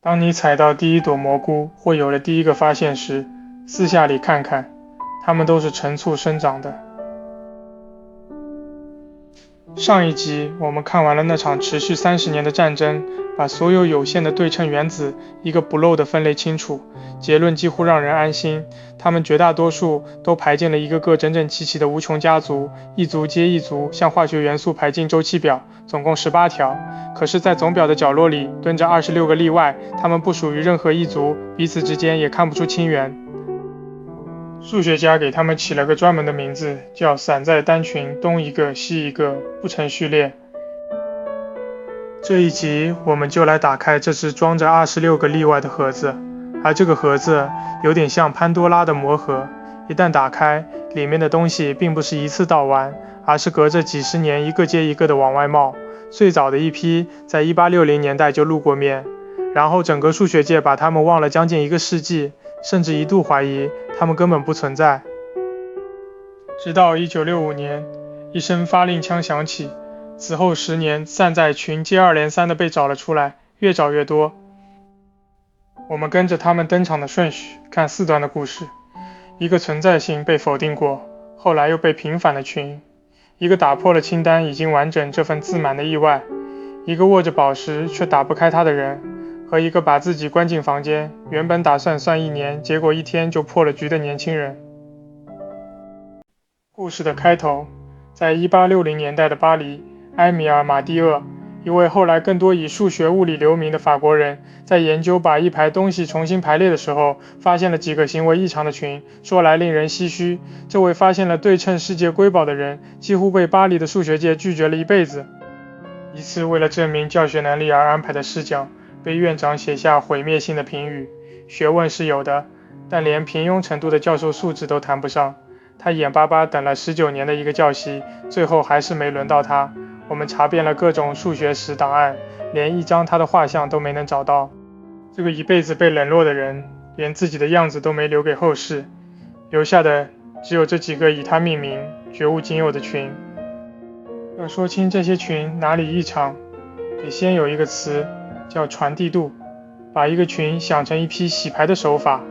当你采到第一朵蘑菇或有了第一个发现时，四下里看看，它们都是成簇生长的。上一集我们看完了那场持续30年的战争，把所有有限的对称原子一个不漏的分类清楚，结论几乎让人安心，它们绝大多数都排进了一个个整整齐齐的无穷家族，一族接一族，像化学元素排进周期表，总共18条。可是，在总表的角落里蹲着26个例外，它们不属于任何一族，彼此之间也看不出亲缘。数学家给他们起了个专门的名字，叫散在单群，东一个西一个，不成序列。这一集我们就来打开这只装着26个例外的盒子，而这个盒子有点像潘多拉的魔盒，一旦打开，里面的东西并不是一次到完，而是隔着几十年一个接一个的往外冒。最早的一批在1860年代就露过面，然后整个数学界把它们忘了将近1个世纪，甚至一度怀疑它们根本不存在。直到1965年，一声发令枪响起，此后10年，散在群接二连三地被找了出来，越找越多。我们跟着他们登场的顺序看4段的故事：一个存在性被否定过，后来又被平反的群；一个打破了清单已经完整这份自满的意外；一个握着宝石却打不开它的人；和一个把自己关进房间，原本打算算1年，结果1天就破了局的年轻人。故事的开头，在1860年代的巴黎，埃米尔·马蒂厄，一位后来更多以数学物理留名的法国人，在研究把一排东西重新排列的时候，发现了几个行为异常的群，说来令人唏嘘。这位发现了对称世界瑰宝的人，几乎被巴黎的数学界拒绝了一辈子。一次为了证明教学能力而安排的试讲，被院长写下毁灭性的评语。学问是有的，但连平庸程度的教授素质都谈不上。他眼巴巴等了19年的一个教习，最后还是没轮到他。我们查遍了各种数学史档案，连一张他的画像都没能找到。这个一辈子被冷落的人，连自己的样子都没留给后世，留下的只有这几个以他命名、绝无仅有的群。要说清这些群哪里异常，得先有一个词叫传递度。把一个群想成一批洗牌的手法，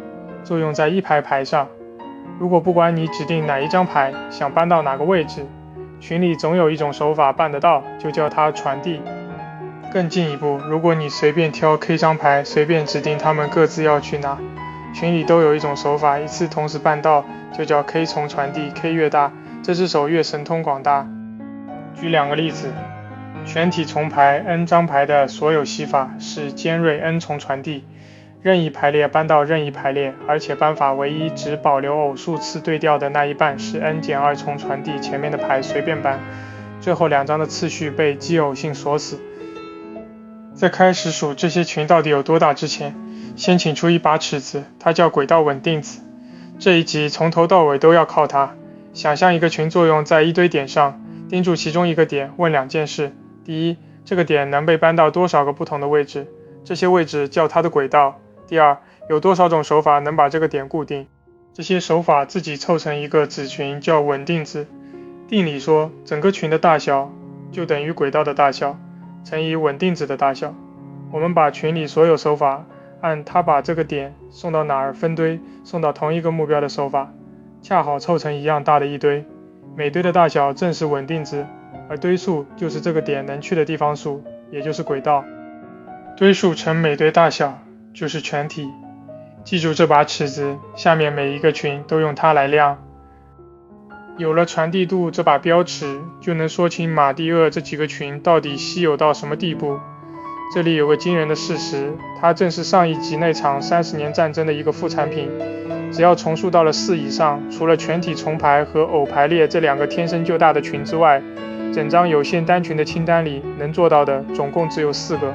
作用在一排牌上。如果不管你指定哪一张牌想搬到哪个位置，群里总有一种手法办得到，就叫它传递。更进一步，如果你随便挑 K 张牌，随便指定他们各自要去哪，群里都有一种手法一次同时办到，就叫 K 从传递， K 越大，这只手越神通广大。举2个例子，全体重排 n 张牌的所有洗法是尖锐 n 重传递，任意排列搬到任意排列，而且搬法唯一只保留偶数次对调的那一半是 n-2 重传递，前面的牌随便搬，最后2张的次序被奇偶性锁死。在开始数这些群到底有多大之前，先请出一把尺子，它叫轨道稳定子。这一集从头到尾都要靠它。想象一个群作用在一堆点上，盯住其中一个点，问2件事：第一，这个点能被搬到多少个不同的位置，这些位置叫它的轨道；第二，有多少种手法能把这个点固定，这些手法自己凑成一个子群叫稳定子。定理说，整个群的大小就等于轨道的大小乘以稳定子的大小。我们把群里所有手法按它把这个点送到哪儿分堆，送到同一个目标的手法，恰好凑成一样大的一堆。每堆的大小正是稳定子，而堆数就是这个点能去的地方数，也就是轨道。堆数乘每堆大小就是全体。记住这把尺子，下面每一个群都用它来量。有了传递度这把标尺，就能说清马蒂厄这几个群到底稀有到什么地步。这里有个惊人的事实，它正是上一集那场30年战争的一个副产品。只要重数到了4以上，除了全体重排和偶排列这2个天生就大的群之外，整张有限单群的清单里能做到的总共只有4个。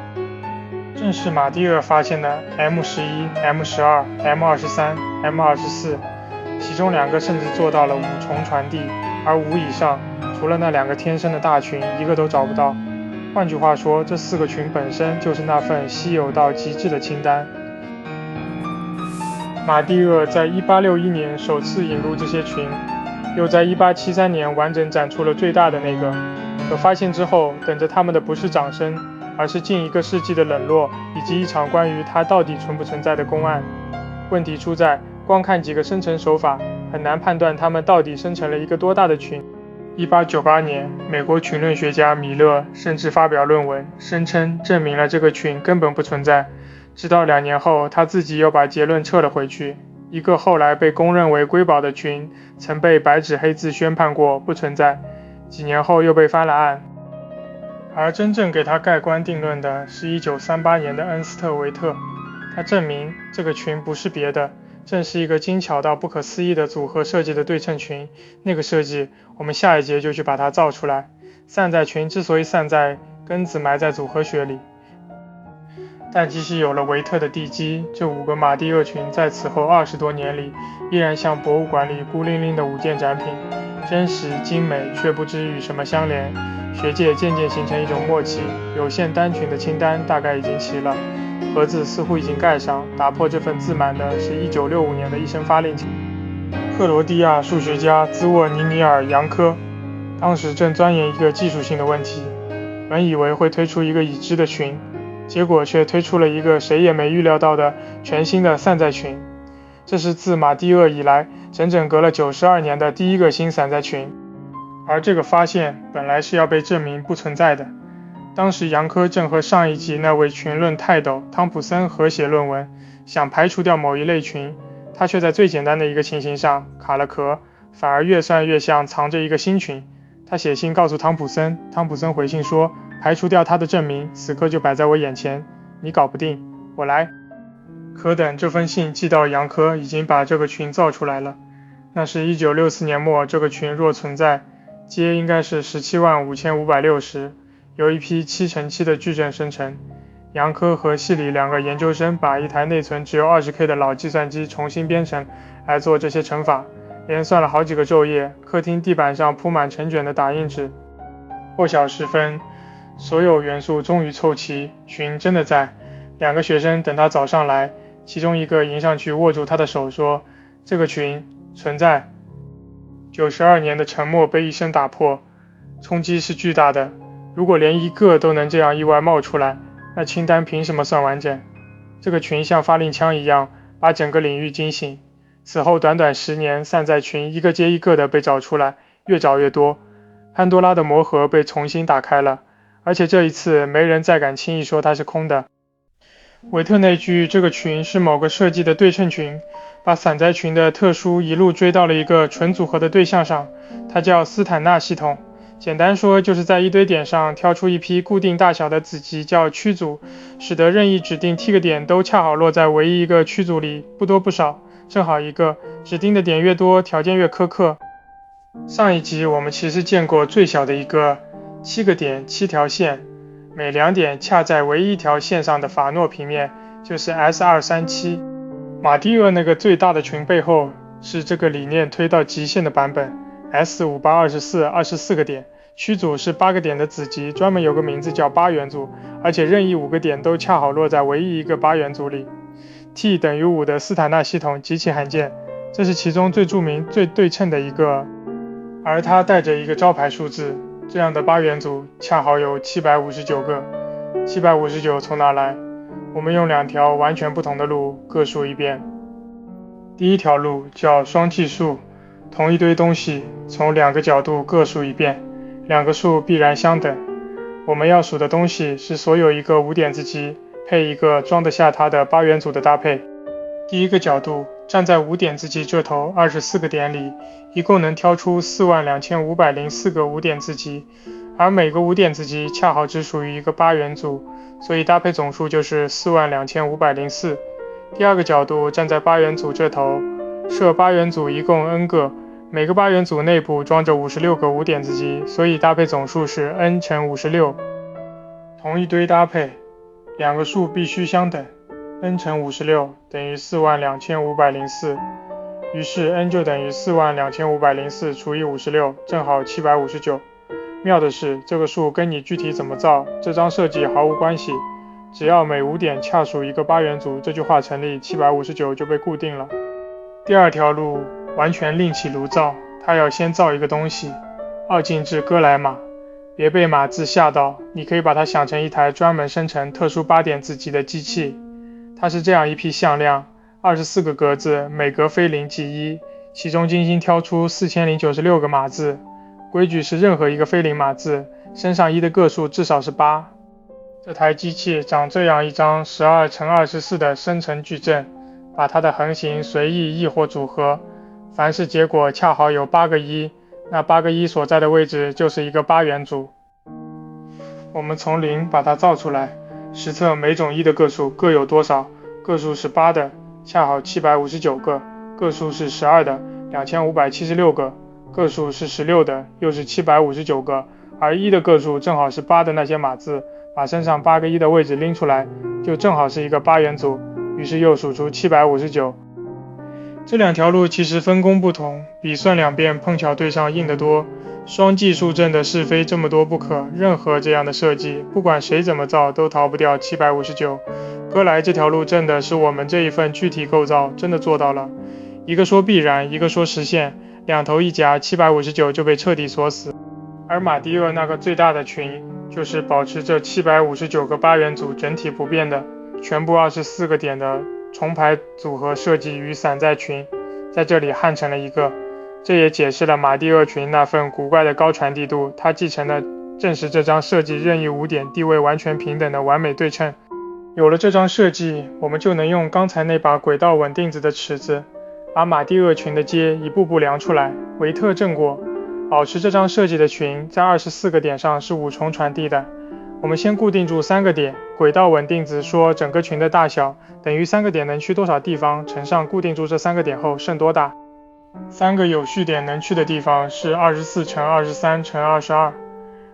正是马蒂厄发现的 M11、M12、M23、M24， 其中2个甚至做到了5重传递，而5以上，除了那2个天生的大群，一个都找不到。换句话说，这4个群本身就是那份稀有到极致的清单。马蒂厄在1861年首次引入这些群，又在1873年完整展出了最大的那个。可发现之后，等着他们的不是掌声，而是近1个世纪的冷落，以及一场关于它到底存不存在的公案。问题出在，光看几个生成手法，很难判断它们到底生成了一个多大的群。1898年，美国群论学家米勒甚至发表论文，声称证明了这个群根本不存在。直到2年后，他自己又把结论撤了回去。一个后来被公认为瑰宝的群，曾被白纸黑字宣判过不存在，几年后又被翻了案。而真正给他盖棺定论的是1938年的恩斯特维特，他证明这个群不是别的，正是一个精巧到不可思议的组合设计的对称群。那个设计，我们下一节就去把它造出来。散在群之所以散在，根子埋在组合学里。但即使有了维特的地基，这5个马蒂厄群在此后20多年里，依然像博物馆里孤零零的5件展品，真实精美，却不知与什么相连。学界渐渐形成一种默契，有限单群的清单大概已经齐了，盒子似乎已经盖上，打破这份自满的是1965年的一声发令枪。克罗地亚数学家兹沃尼尼尔·杨科当时正钻研一个技术性的问题，本以为会推出一个已知的群，结果却推出了一个谁也没预料到的全新的散在群。这是自马蒂厄以来整整隔了92年的第一个新散在群，而这个发现本来是要被证明不存在的。当时杨科正和上一集那位群论泰斗汤普森合写论文，想排除掉某一类群，他却在最简单的一个情形上卡了壳，反而越算越像藏着一个新群。他写信告诉汤普森，汤普森回信说，排除掉他的证明此刻就摆在我眼前，你搞不定，我来。可等这封信寄到杨科，已经把这个群造出来了。那是1964年末，这个群若存在，阶应该是175560，由一批7×7的矩阵生成。杨科和系里2个研究生把一台内存只有20K 的老计算机重新编程来做这些乘法，连算了好几个昼夜，客厅地板上铺满成卷的打印纸。破晓时分，所有元素终于凑齐，群真的在。2个学生等他早上来，其中一个迎上去握住他的手说，这个群存在。92年的沉默被一声打破，冲击是巨大的。如果连一个都能这样意外冒出来，那清单凭什么算完整？这个群像发令枪一样，把整个领域惊醒。此后短短10年，散在群一个接一个的被找出来，越找越多。潘多拉的魔盒被重新打开了，而且这一次没人再敢轻易说它是空的。维特那句这个群是某个设计的对称群，把散在群的特殊一路追到了一个纯组合的对象上，它叫斯坦纳系统。简单说，就是在一堆点上挑出一批固定大小的子集叫区组，使得任意指定 T 个点都恰好落在唯一一个区组里，不多不少，正好一个。指定的点越多，条件越苛刻。上一集我们其实见过最小的一个7个点7条线，每2点恰在唯一一条线上的法诺平面就是 S237。马蒂厄那个最大的群背后是这个理念推到极限的版本 S5824 个点，区组是8个点的子集，专门有个名字叫8元组，而且任意5个点都恰好落在唯一一个8元组里。T 等于5的斯坦纳系统极其罕见，这是其中最著名最对称的一个，而它带着一个招牌数字，这样的8元组恰好有759个。759从哪来？我们用2条完全不同的路各数一遍。第一条路叫双计数，同一堆东西从2个角度各数一遍，2个数必然相等。我们要数的东西是所有一个5点子集配一个装得下它的8元组的搭配。第一个角度，站在5点子集这头24个点里，一共能挑出42504个5点子集，而每个5点子集恰好只属于一个8元组，所以搭配总数就是42504。第二个角度，站在8元组这头，设8元组一共 n 个，每个8元组内部装着56个5点子集，所以搭配总数是 n 乘56。同一堆搭配，2个数必须相等， n 乘56等于42504，于是 n 就等于42504除以56，正好759。妙的是，这个数跟你具体怎么造，这张设计毫无关系，只要每5点恰属一个8元组，这句话成立，759就被固定了。第二条路完全另起炉灶，它要先造一个东西，奥进制哥莱玛，别被码字吓到，你可以把它想成一台专门生成特殊8点子集的机器。它是这样一批向量，24个格子，每格非0即1，其中精心挑出4096个码字。规矩是任何一个非0码字升上1的个数至少是8。这台机器长这样一张12乘24的生成矩阵，把它的横型随意异或组合，凡是结果恰好有8个1，那8个1所在的位置就是一个8元组。我们从0把它造出来，实测每种1的个数各有多少，个数是8的，恰好759个，个数是12的，2576个，个数是16的，又是759个，而1的个数正好是8的那些码字，把身上8个1的位置拎出来，就正好是一个8元组，于是又数出759。这两条路其实分工不同，比算两遍碰巧对上硬得多。双计数阵的是非这么多不可，任何这样的设计，不管谁怎么造，都逃不掉759。哥来这条路证的是我们这一份具体构造真的做到了，一个说必然，一个说实现，两头一夹，759就被彻底锁死。而马蒂厄那个最大的群，就是保持这759个8元组整体不变的，全部24个点的重排组合设计与散在群，在这里焊成了一个。这也解释了马蒂厄群那份古怪的高传递度，它继承的正是这张设计任意5点地位完全平等的完美对称。有了这张设计，我们就能用刚才那把轨道稳定子的尺子，把马蒂厄群的阶一步步量出来。维特证过，保持这张设计的群在24个点上是5重传递的。我们先固定住3个点，轨道稳定子说整个群的大小等于3个点能去多少地方乘上固定住这3个点后剩多大。3个有序点能去的地方是24乘23乘22，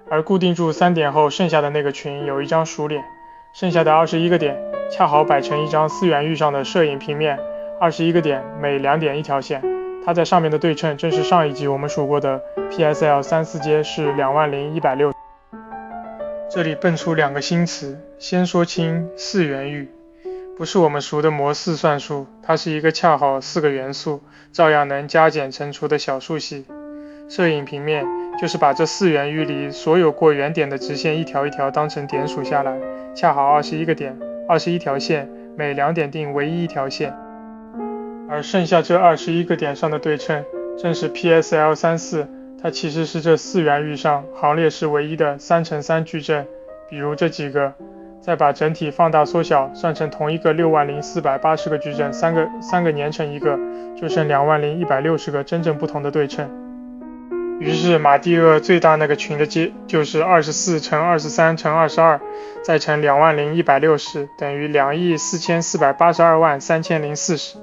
而固定住3点后剩下的那个群有一张熟脸，剩下的21个点恰好摆成一张4元域上的摄影平面，21个点每2点一条线，它在上面的对称正是上一集我们数过的 PSL 34阶是20160。这里蹦出2个新词，先说清4元域，不是我们熟的模4算术，它是一个恰好4个元素照样能加减乘除的小数系。摄影平面就是把这4元域里所有过原点的直线一条一条当成点数下来，恰好21个点，21条线，每2点定唯一一条线。而剩下这21个点上的对称正是 PSL 34，它其实是这4元域上行列式唯一的3乘3矩阵，比如这几个，再把整体放大缩小，算成同一个60480个矩阵，三个粘成一个，就剩20160个真正不同的对称。于是马蒂厄最大那个群的阶就是24乘23乘22，再乘20160，等于244823040。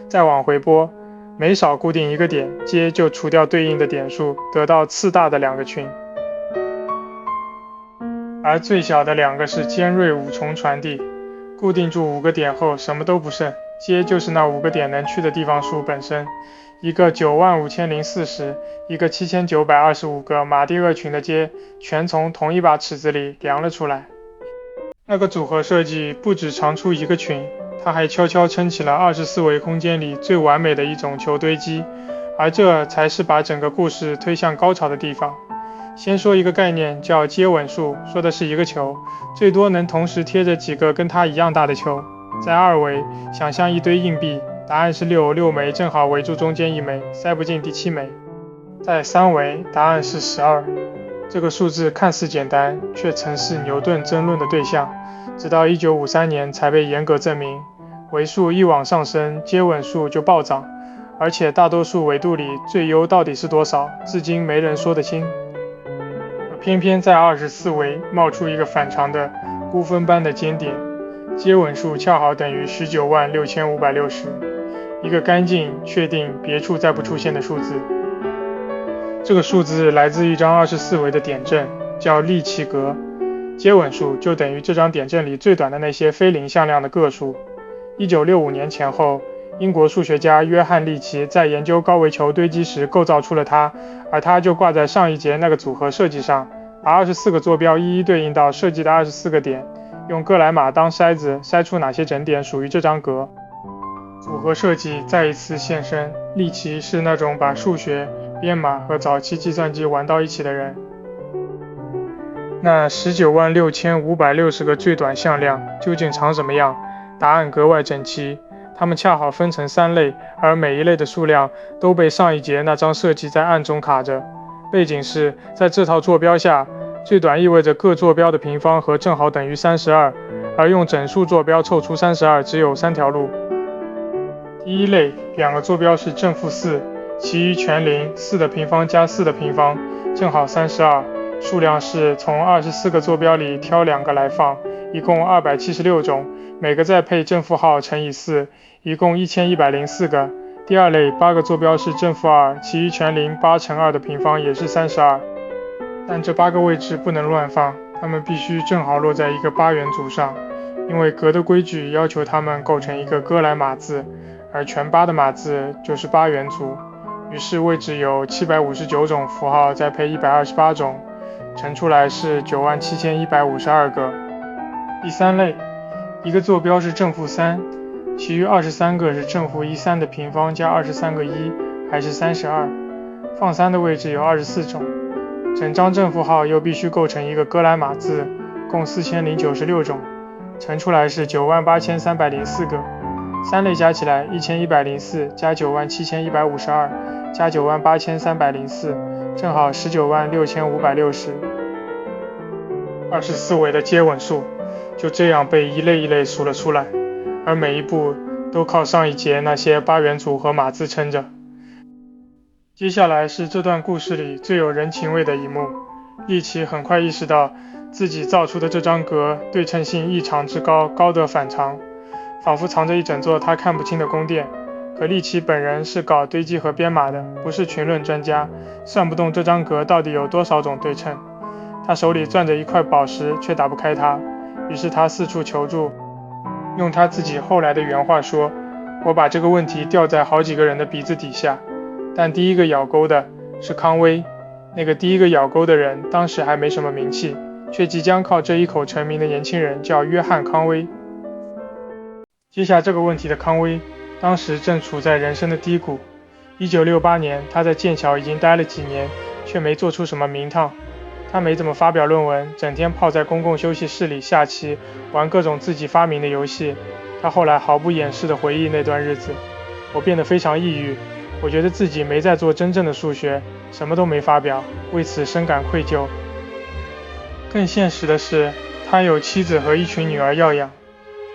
再往回拨，每少固定一个点，阶就除掉对应的点数，得到次大的2个群。而最小的2个是尖锐5重传递，固定住5个点后什么都不剩，阶就是那5个点能去的地方数本身。一个95040，一个7925个马蒂厄群的阶全从同一把尺子里量了出来。那个组合设计不只长出一个群，它还悄悄撑起了24维空间里最完美的一种球堆积，而这才是把整个故事推向高潮的地方。先说一个概念叫接吻数，说的是一个球最多能同时贴着几个跟它一样大的球。在2维想象一堆硬币，答案是6枚正好围住中间1枚，塞不进第7枚。在3维答案是12，这个数字看似简单，却曾是牛顿争论的对象，直到1953年才被严格证明。维数一往上升，接吻数就暴涨，而且大多数维度里最优到底是多少，至今没人说得清。偏偏在24维冒出一个反常的估分般的尖点，接吻数恰好等于196560，一个干净、确定、别处再不出现的数字。这个数字来自一张24维的点阵，叫利奇格。接吻数就等于这张点阵里最短的那些非0向量的个数。1965年前后，英国数学家约翰利奇在研究高维球堆积时构造出了它，而它就挂在上一节那个组合设计上，把24个坐标一一对应到设计的24个点，用哥莱玛当筛子筛出哪些整点属于这张格。组合设计再一次现身，利奇是那种把数学、编码和早期计算机玩到一起的人。那196560个最短向量究竟长什么样？答案格外整齐，它们恰好分成3类，而每一类的数量都被上一节那张设计在暗中卡着。背景是，在这套坐标下，最短意味着各坐标的平方和正好等于32，而用整数坐标凑出32只有3条路。第一类，2个坐标是正负4，其余全零，4的平方加4的平方，正好32。数量是从24个坐标里挑2个来放，一共276种，每个再配正负号乘以4，一共1104个。第二类8个坐标是正负2，其余全零，8乘2的平方也是32。但这8个位置不能乱放，它们必须正好落在一个8元组上，因为格的规矩要求它们构成一个哥莱码字，而全8的码字就是8元组。于是位置有759种符号再配128种，乘出来是97152个。第三类，一个坐标是正负3，其余23个是正负13的平方加23个1，还是32。放3的位置有24种，整张正负号又必须构成一个哥莱码字，共4096种，乘出来是98304个。3类加起来1104加97152加98304，正好196560。24位的接吻数就这样被一类一类数了出来，而每一步都靠上一节那些8元组和码字撑着。接下来是这段故事里最有人情味的一幕，利奇很快意识到自己造出的这张格对称性异常之高，高得反常，仿佛藏着一整座他看不清的宫殿。可利奇本人是搞堆积和编码的，不是群论专家，算不动这张格到底有多少种对称。他手里攥着一块宝石，却打不开它，于是他四处求助。用他自己后来的原话说，我把这个问题吊在好几个人的鼻子底下，但第一个咬钩的是康威。那个第一个咬钩的人当时还没什么名气，却即将靠这一口成名的年轻人叫约翰·康威。接下这个问题的康威当时正处在人生的低谷。1968年，他在剑桥已经待了几年，却没做出什么名堂。他没怎么发表论文，整天泡在公共休息室里下棋，玩各种自己发明的游戏。他后来毫不掩饰地回忆那段日子：我变得非常抑郁，我觉得自己没在做真正的数学，什么都没发表，为此深感愧疚。更现实的是，他有妻子和一群女儿要养，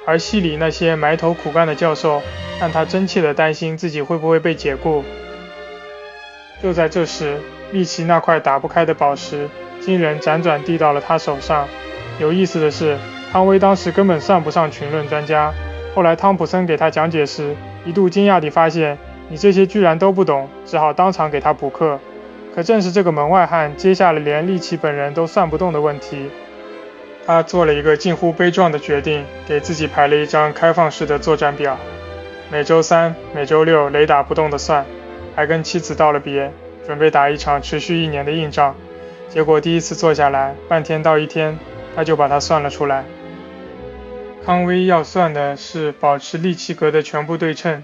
而系里那些埋头苦干的教授让他真切地担心自己会不会被解雇。就在这时，利奇那块打不开的宝石经人辗转递到了他手上。有意思的是，康威当时根本算不上群论专家，后来汤普森给他讲解时，一度惊讶地发现你这些居然都不懂，只好当场给他补课。可正是这个门外汉接下了连利奇本人都算不动的问题。他做了一个近乎悲壮的决定，给自己排了一张开放式的作战表，每周3、每周6雷打不动地算，还跟妻子道了别，准备打一场持续1年的硬仗。结果第一次坐下来，半天到1天，他就把它算了出来。康威要算的是保持利奇格的全部对称，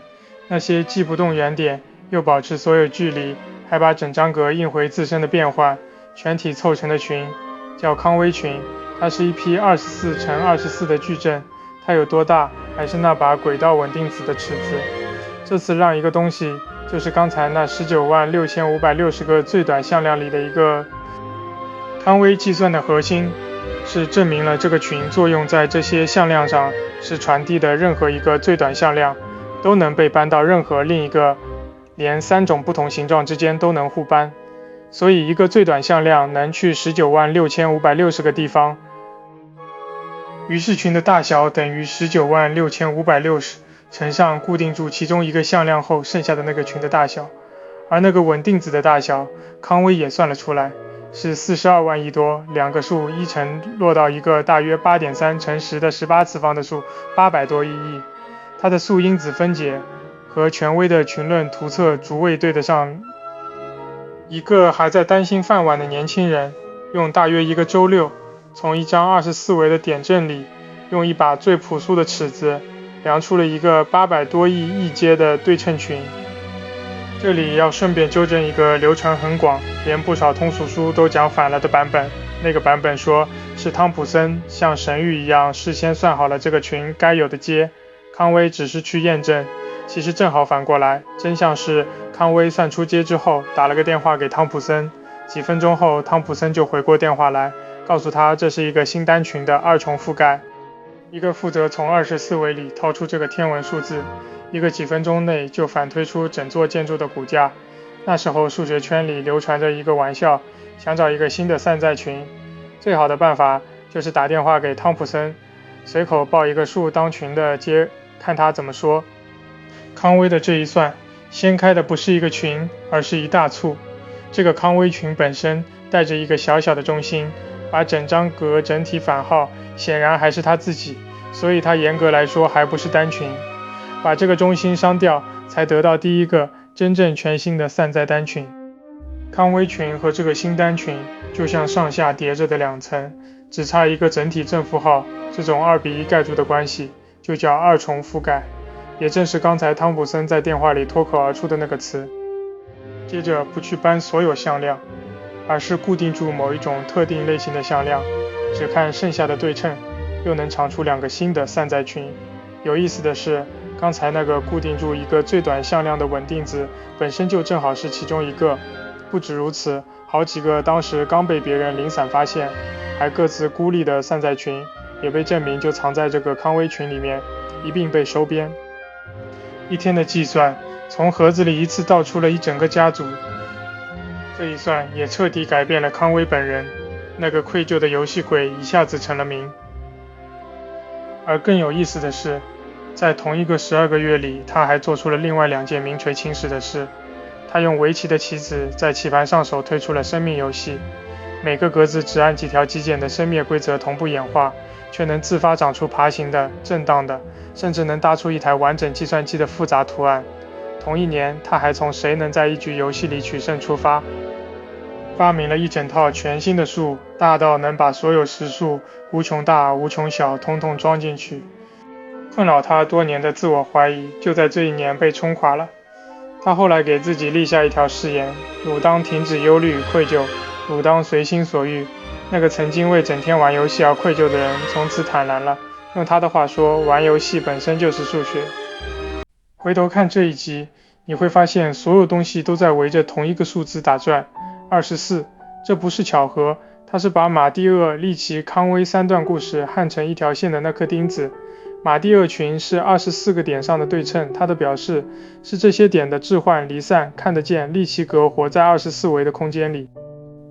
那些既不动原点，又保持所有距离，还把整张格印回自身的变换，全体凑成的群，叫康威群。它是一批24乘24的矩阵，它有多大？还是那把轨道稳定子的尺子。这次让一个东西，就是刚才那196560个最短向量里的一个。康威计算的核心是证明了这个群作用在这些向量上，是传递的任何一个最短向量都能被搬到任何另一个，连3种不同形状之间都能互搬。所以一个最短向量能去196560个地方。于是群的大小等于196560乘上固定住其中一个向量后剩下的那个群的大小，而那个稳定子的大小，康威也算了出来，是42万亿多，两个数依乘落到一个大约 8.3 乘10的18次方的数，800多亿。它的素因子分解和权威的群论图册逐位对得上。一个还在担心饭碗的年轻人，用大约1个周六，从一张24维的点阵里，用一把最朴素的尺子，量出了一个800多亿亿阶的对称群。这里要顺便纠正一个流传很广，连不少通俗书都讲反了的版本。那个版本说是汤普森像神谕一样事先算好了这个群该有的街，康威只是去验证。其实正好反过来，真相是康威算出街之后打了个电话给汤普森，几分钟后汤普森就回过电话来，告诉他这是一个新单群的2重覆盖，一个负责从24维里套出这个天文数字，一个几分钟内就反推出整座建筑的骨架。那时候数学圈里流传着一个玩笑，想找一个新的散在群，最好的办法就是打电话给汤普森，随口报一个数当群的街，看他怎么说。康威的这一算，掀开的不是一个群，而是一大簇。这个康威群本身带着一个小小的中心，把整张格整体反号，显然还是他自己，所以他严格来说还不是单群。把这个中心商掉，才得到第一个真正全新的散在单群。康威群和这个新单群就像上下叠着的2层，只差一个整体正负号，这种2:1盖住的关系就叫2重覆盖，也正是刚才汤普森在电话里脱口而出的那个词。接着不去搬所有向量，而是固定住某一种特定类型的向量，只看剩下的对称，又能长出2个新的散在群。有意思的是，刚才那个固定住一个最短向量的稳定子本身就正好是其中一个。不止如此，好几个当时刚被别人零散发现，还各自孤立的散在群，也被证明就藏在这个康威群里面，一并被收编。一天的计算，从盒子里一次倒出了一整个家族。这一算也彻底改变了康威本人，那个愧疚的游戏鬼一下子成了名。而更有意思的是，在同一个12个月里，他还做出了另外2件名垂青史的事。他用围棋的棋子在棋盘上手推出了生命游戏，每个格子只按几条极简的生灭规则同步演化，却能自发长出爬行的、震荡的，甚至能搭出一台完整计算机的复杂图案。同一年，他还从谁能在一局游戏里取胜出发，发明了一整套全新的数，大到能把所有实数无穷大无穷小统统装进去。困扰他多年的自我怀疑就在这一年被冲垮了。他后来给自己立下一条誓言：汝当停止忧虑与愧疚，汝当随心所欲。那个曾经为整天玩游戏而愧疚的人从此坦然了。用他的话说，玩游戏本身就是数学。回头看这一集，你会发现所有东西都在围着同一个数字打转，24。这不是巧合，它是把马蒂厄、利奇、康威3段故事焊成一条线的那颗钉子。马蒂厄群是24个点上的对称，它的表示是这些点的置换、离散看得见，利奇格活在24维的空间里。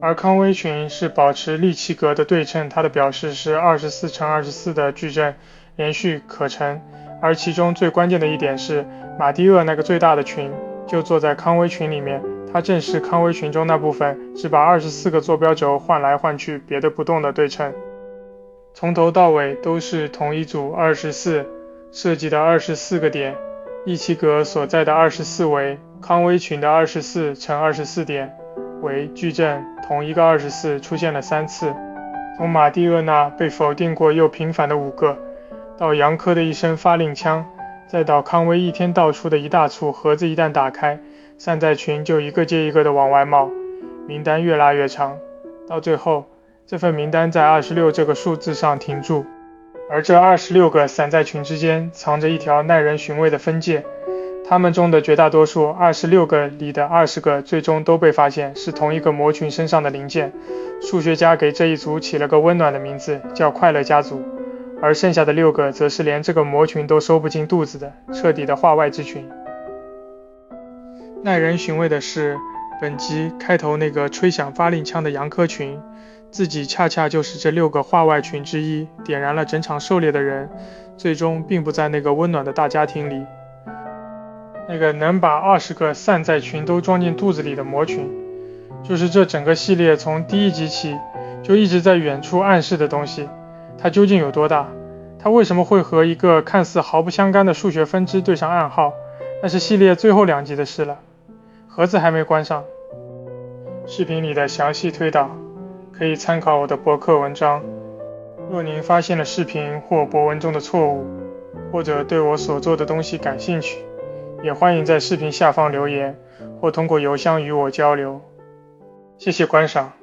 而康威群是保持利奇格的对称，它的表示是24×24的矩阵，连续可乘。而其中最关键的一点是，马蒂厄那个最大的群就坐在康威群里面，它正是康威群中那部分只把24个坐标轴换来换去，别的不动的对称。从头到尾都是同一组24，设计的24个点，利奇格所在的24维，康威群的24×24点为矩阵，同一个24出现了3次。从马蒂厄那被否定过又平反的5个，到杨科的一声发令枪，再到康威一天倒出的一大簇盒子，一旦打开，散在群就一个接一个的往外冒，名单越拉越长，到最后这份名单在26这个数字上停住，而这26个散在群之间藏着一条耐人寻味的分界，它们中的绝大多数26个里的20个最终都被发现是同一个模群身上的零件。数学家给这一组起了个温暖的名字，叫快乐家族，而剩下的6个则是连这个模群都收不进肚子的彻底的化外之群。耐人寻味的是，本集开头那个吹响发令枪的杨科群，自己恰恰就是这6个化外群之一，点燃了整场狩猎的人，最终并不在那个温暖的大家庭里。那个能把20个散在群都装进肚子里的魔群，就是这整个系列从第1集起就一直在远处暗示的东西。它究竟有多大？它为什么会和一个看似毫不相干的数学分支对上暗号？那是系列最后2集的事了。盒子还没关上。视频里的详细推导可以参考我的博客文章。若您发现了视频或博文中的错误，或者对我所做的东西感兴趣，也欢迎在视频下方留言，或通过邮箱与我交流。谢谢观赏。